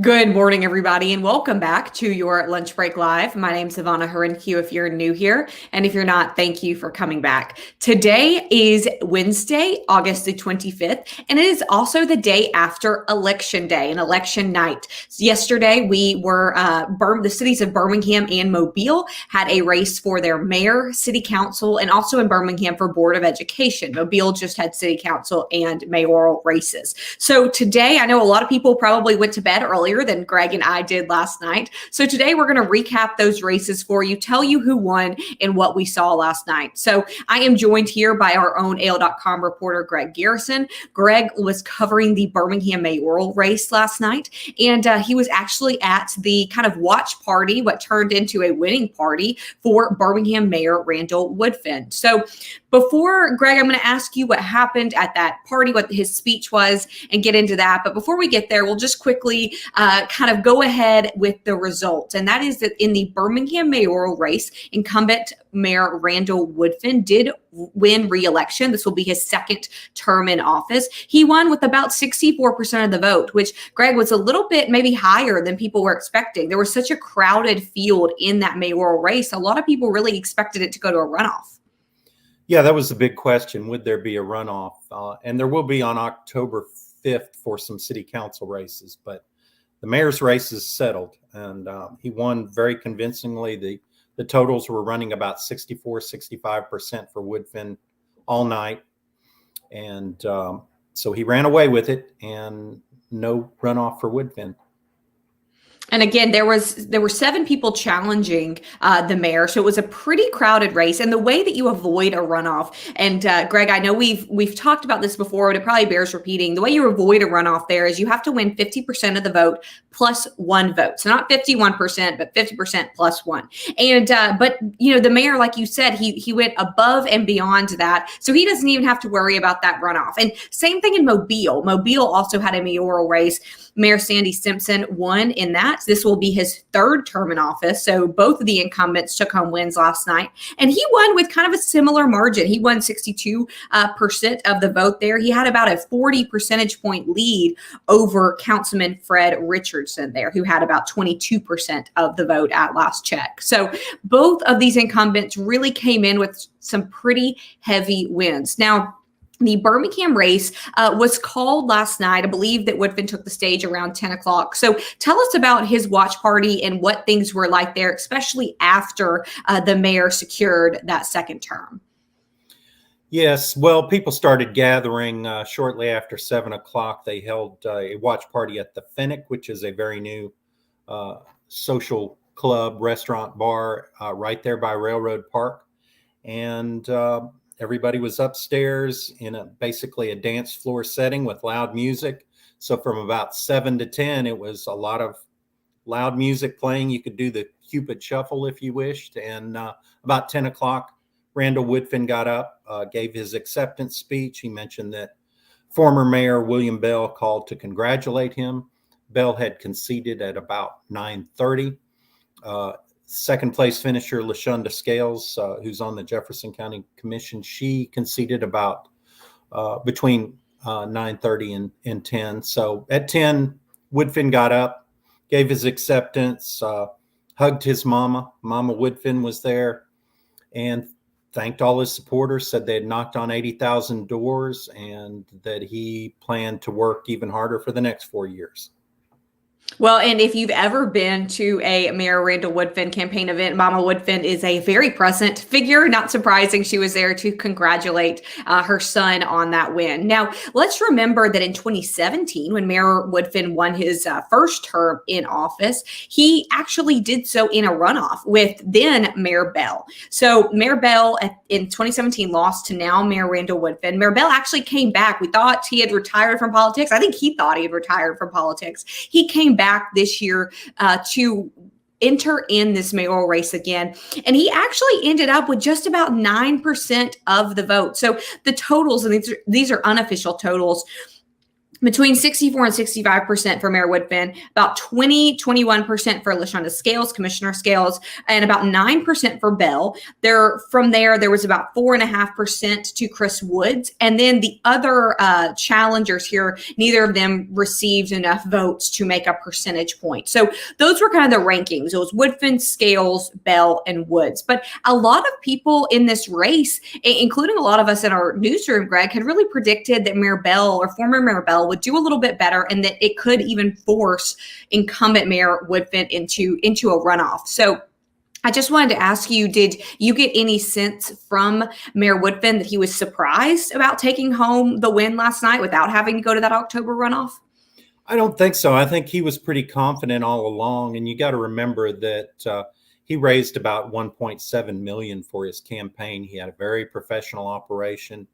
Good morning, everybody, and welcome back to your Lunch Break Live. My name's Ivana Harenque if you're new here, and if you're not, thank you for coming back. Today is Wednesday, August the 25th, and it is also the day after Election Day and Election Night. Yesterday, we were, the cities of Birmingham and Mobile had a race for their mayor, city council, and also in Birmingham for Board of Education. Mobile just had city council and mayoral races. So today, I know a lot of people probably went to bed earlier than Greg and I did last night. So today we're going to recap those races for you, tell you who won and what we saw last night. So I am joined here by our own AL.com reporter, Greg Garrison. Greg was covering the Birmingham mayoral race last night, and he was actually at the kind of watch party, what turned into a winning party for Birmingham Mayor Randall Woodfin. So before, Greg, I'm going to ask you what happened at that party, what his speech was, and get into that. But before we get there, we'll just quickly kind of go ahead with the results. And that is that in the Birmingham mayoral race, incumbent Mayor Randall Woodfin did win re-election. This will be his second term in office. He won with about 64% of the vote, which, Greg, was a little bit maybe higher than people were expecting. There was such a crowded field in that mayoral race. A lot of people really expected it to go to a runoff. Yeah, that was the big question. Would there be a runoff? And there will be on October 5th for some city council races. But the mayor's race is settled, and he won very convincingly. The totals were running about 65% for Woodfin all night. And so he ran away with it, and no runoff for Woodfin. And again, there were 7 people challenging the mayor, so it was a pretty crowded race. And the way that you avoid a runoff, and Greg, I know we've talked about this before, but it probably bears repeating. The way you avoid a runoff there is you have to win 50% of the vote plus 1 vote. So not 51%, but 50% plus 1. And but the mayor, like you said, he went above and beyond that, so he doesn't even have to worry about that runoff. And same thing in Mobile. Mobile also had a mayoral race. Mayor Sandy Simpson won in that. This will be his 3rd term in office. So both of the incumbents took home wins last night. And he won with kind of a similar margin. He won 62% of the vote there. He had about a 40 percentage point lead over Councilman Fred Richardson there, who had about 22% of the vote at last check. So both of these incumbents really came in with some pretty heavy wins. Now, the Birmingham race was called last night. I believe that Woodfin took the stage around 10 o'clock. So tell us about his watch party and what things were like there, especially after the mayor secured that second term. Yes, well, people started gathering shortly after 7 o'clock. They held a watch party at the Fennec, which is a very new social club, restaurant, bar right there by Railroad Park. And everybody was upstairs in basically a dance floor setting with loud music. So from about 7 to 10, it was a lot of loud music playing. You could do the Cupid Shuffle if you wished. And about 10 o'clock, Randall Woodfin got up, gave his acceptance speech. He mentioned that former Mayor William Bell called to congratulate him. Bell had conceded at about 9:30. Second place finisher LaShonda Scales, who's on the Jefferson County Commission, she conceded about between 9:30 and 10. So at 10, Woodfin got up, gave his acceptance, hugged his mama. Mama Woodfin was there, and thanked all his supporters, said they had knocked on 80,000 doors and that he planned to work even harder for the next 4 years. Well, and if you've ever been to a Mayor Randall Woodfin campaign event, Mama Woodfin is a very present figure. Not surprising, she was there to congratulate her son on that win. Now, let's remember that in 2017, when Mayor Woodfin won his first term in office, he actually did so in a runoff with then Mayor Bell. So Mayor Bell in 2017 lost to now Mayor Randall Woodfin. Mayor Bell actually came back. We thought he had retired from politics. I think he thought he had retired from politics. He came back this year to enter in this mayoral race again. And he actually ended up with just about 9% of the vote. So the totals, and these are unofficial totals, between 64 and 65% for Mayor Woodfin, about 21% for LaShonda Scales, Commissioner Scales, and about 9% for Bell. From there was about 4.5% to Chris Woods. And then the other challengers here, neither of them received enough votes to make a percentage point. So those were kind of the rankings. It was Woodfin, Scales, Bell, and Woods. But a lot of people in this race, including a lot of us in our newsroom, Greg, had really predicted that Mayor Bell, or former Mayor Bell, would do a little bit better, and that it could even force incumbent Mayor Woodfin into a runoff. So I just wanted to ask you, did you get any sense from Mayor Woodfin that he was surprised about taking home the win last night without having to go to that October runoff? I don't think so. I think he was pretty confident all along. And you got to remember that he raised about $1.7 million for his campaign. He had a very professional operation.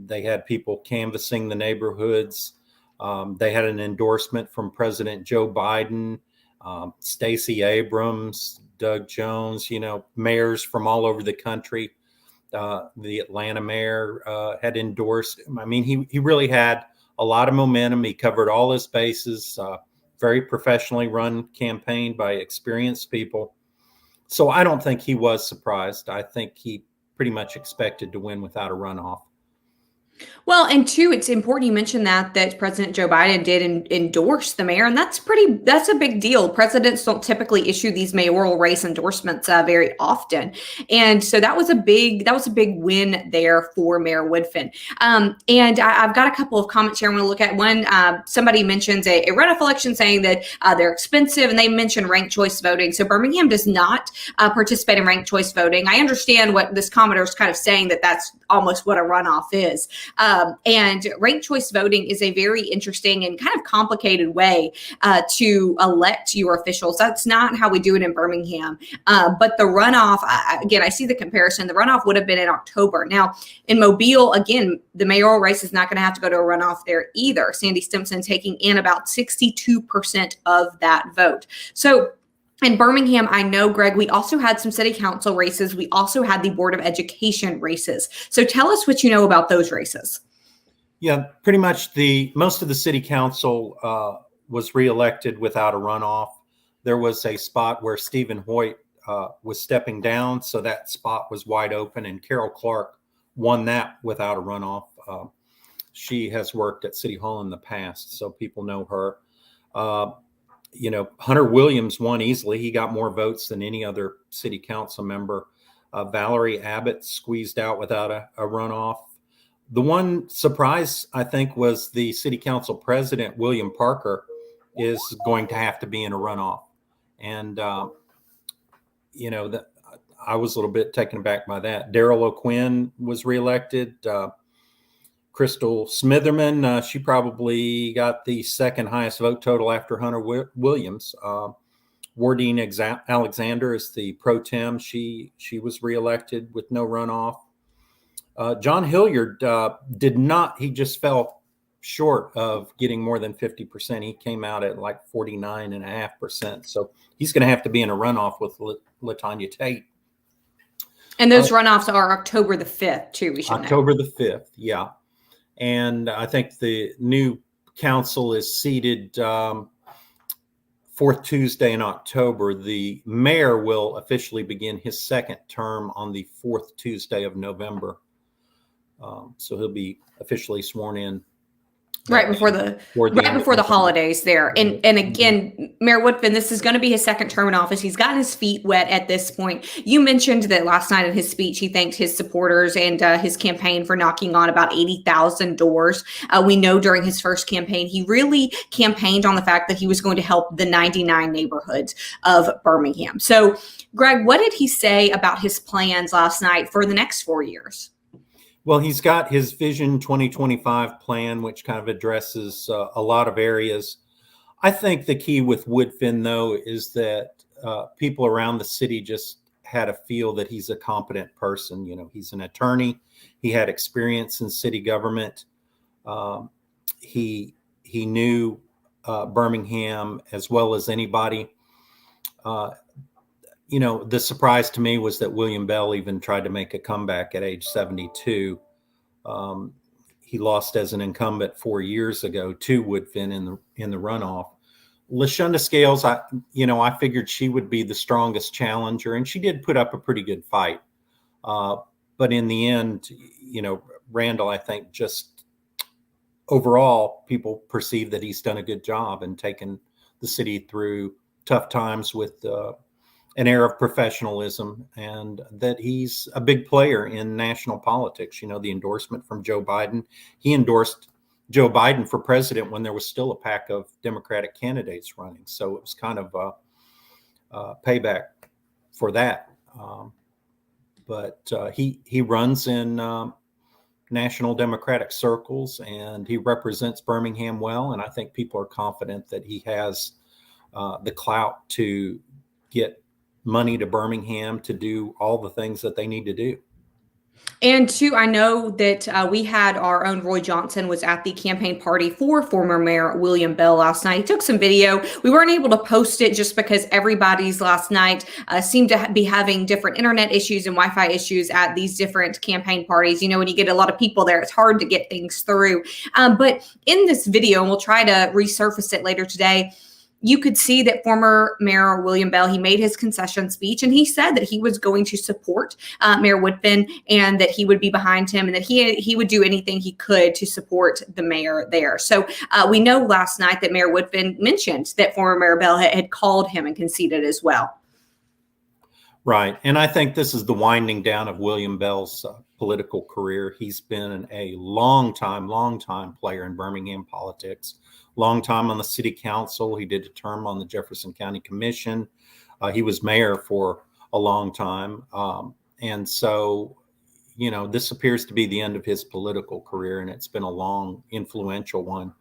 They had people canvassing the neighborhoods. They had an endorsement from President Joe Biden, Stacey Abrams, Doug Jones, mayors from all over the country. The Atlanta mayor had endorsed him. I mean, he really had a lot of momentum. He covered all his bases, very professionally run campaign by experienced people. So I don't think he was surprised. I think he pretty much expected to win without a runoff. Well, and two, it's important you mentioned that President Joe Biden did endorse the mayor, and that's a big deal. Presidents don't typically issue these mayoral race endorsements very often, and so that was a big win there for Mayor Woodfin. And I've got a couple of comments here I want to look at. One, somebody mentions a runoff election, saying that they're expensive, and they mentioned ranked choice voting. So Birmingham does not participate in ranked choice voting. I understand what this commenter is kind of saying, that that's almost what a runoff is. And ranked choice voting is a very interesting and kind of complicated way to elect your officials. That's not how we do it in Birmingham. But the runoff, again, I see the comparison. The runoff would have been in October. Now, in Mobile, again, the mayoral race is not going to have to go to a runoff there either. Sandy Stimson taking in about 62% of that vote. So in Birmingham, I know, Greg, we also had some city council races. We also had the Board of Education races. So tell us what you know about those races. Yeah, pretty much most of the city council was reelected without a runoff. There was a spot where Stephen Hoyt was stepping down, so that spot was wide open, and Carol Clark won that without a runoff. She has worked at City Hall in the past, so people know her. Hunter Williams won easily. He got more votes than any other city council member. Valerie Abbott squeezed out without a runoff. The one surprise, I think, was the city council president, William Parker, is going to have to be in a runoff. And, I was a little bit taken aback by that. Darrell O'Quinn was reelected. Crystal Smitherman, she probably got the second highest vote total after Hunter Williams. Wardine Alexander is the pro tem. She was reelected with no runoff. John Hilliard did not. He just fell short of getting more than 50%. He came out at like 49.5%. So he's going to have to be in a runoff with LaTanya Tate. And those runoffs are October the 5th, too, we should know. October the 5th, yeah. And I think the new council is seated fourth Tuesday in October. The mayor will officially begin his second term on the fourth Tuesday of November. So he'll be officially sworn in right before the holidays there. And again, Mayor Woodfin, this is going to be his second term in office. He's gotten his feet wet at this point. You mentioned that last night in his speech, he thanked his supporters and his campaign for knocking on about 80,000 doors. We know during his first campaign, he really campaigned on the fact that he was going to help the 99 neighborhoods of Birmingham. So, Greg, what did he say about his plans last night for the next 4 years? Well, he's got his Vision 2025 plan, which kind of addresses a lot of areas. I think the key with Woodfin, though, is that people around the city just had a feel that he's a competent person. He's an attorney. He had experience in city government. He knew Birmingham as well as anybody. The surprise to me was that William Bell even tried to make a comeback at age 72. he lost as an incumbent 4 years ago to Woodfin in the runoff. LaShonda Scales, I figured she would be the strongest challenger, and she did put up a pretty good fight. But in the end, Randall, I think just overall, people perceive that he's done a good job and taken the city through tough times with an air of professionalism, and that he's a big player in national politics. The endorsement from Joe Biden. He endorsed Joe Biden for president when there was still a pack of Democratic candidates running. So it was kind of a payback for that. But he runs in national Democratic circles, and he represents Birmingham well. And I think people are confident that he has the clout to get money to Birmingham to do all the things that they need to do. And two, I know that we had our own Roy Johnson was at the campaign party for former Mayor William Bell last night. He took some video. We weren't able to post it just because everybody's last night seemed to be having different internet issues and Wi-Fi issues at these different campaign parties. When you get a lot of people there, it's hard to get things through. But in this video, and we'll try to resurface it later today, you could see that former Mayor William Bell, he made his concession speech, and he said that he was going to support Mayor Woodfin, and that he would be behind him, and that he would do anything he could to support the mayor there. So we know last night that Mayor Woodfin mentioned that former Mayor Bell had called him and conceded as well. Right. And I think this is the winding down of William Bell's political career. He's been a long time player in Birmingham politics. Long time on the city council. He did a term on the Jefferson County Commission. He was mayor for a long time. And so, this appears to be the end of his political career, and it's been a long, influential one.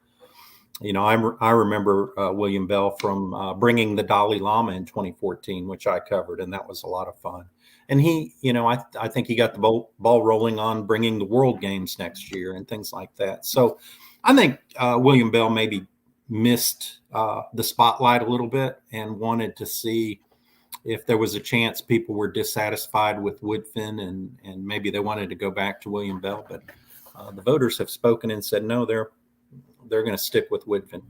I remember William Bell from bringing the Dalai Lama in 2014, which I covered, and that was a lot of fun. And he, I think he got the ball rolling on bringing the World Games next year and things like that. So I think William Bell maybe missed the spotlight a little bit and wanted to see if there was a chance people were dissatisfied with Woodfin and maybe they wanted to go back to William Bell. But the voters have spoken and said, no, they're going to stick with Woodfin.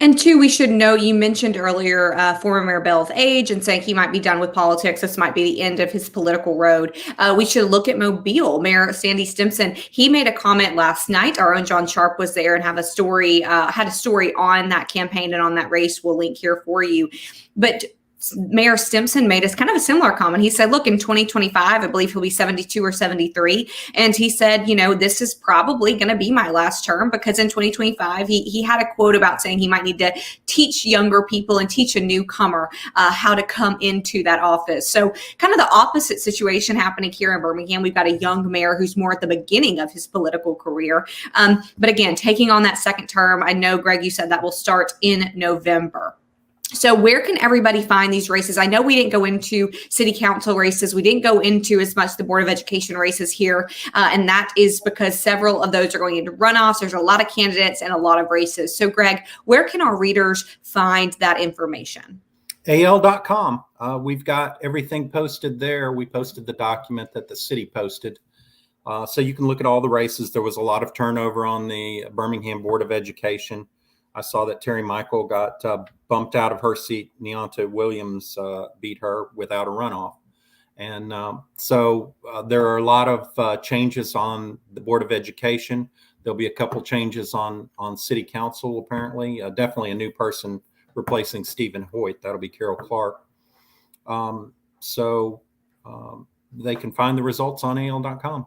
And two, we should know, you mentioned earlier former Mayor Bell's age and saying he might be done with politics. This might be the end of his political road. We should look at Mobile. Mayor Sandy Stimpson, he made a comment last night. Our own John Sharp was there and had a story on that campaign and on that race. We'll link here for you. But Mayor Stimpson made us kind of a similar comment. He said, look, in 2025, I believe he'll be 72 or 73. And he said, this is probably going to be my last term, because in 2025, he had a quote about saying he might need to teach younger people and teach a newcomer how to come into that office. So kind of the opposite situation happening here in Birmingham. We've got a young mayor who's more at the beginning of his political career. But again, taking on that second term, I know, Greg, you said that will start in November. So where can everybody find these races? I know we didn't go into city council races. We didn't go into as much the Board of Education races here. And that is because several of those are going into runoffs. There's a lot of candidates and a lot of races. So Greg, where can our readers find that information? AL.com. We've got everything posted there. We posted the document that the city posted. So you can look at all the races. There was a lot of turnover on the Birmingham Board of Education. I saw that Terry Michael got bumped out of her seat. Neonta Williams beat her without a runoff. And so there are a lot of changes on the Board of Education. There'll be a couple changes on City Council, apparently. Definitely a new person replacing Stephen Hoyt. That'll be Carol Clark. So they can find the results on AL.com.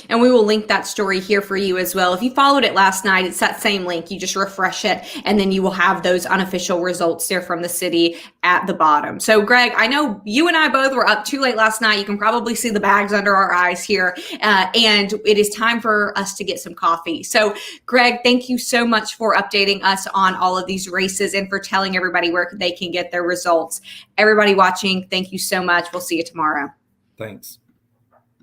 And we will link that story here for you as well. If you followed it last night, it's that same link. You just refresh it, and then you will have those unofficial results there from the city at the bottom. So, Greg, I know you and I both were up too late last night. You can probably see the bags under our eyes here. And it is time for us to get some coffee. So, Greg, thank you so much for updating us on all of these races and for telling everybody where they can get their results. Everybody watching, thank you so much. We'll see you tomorrow. Thanks.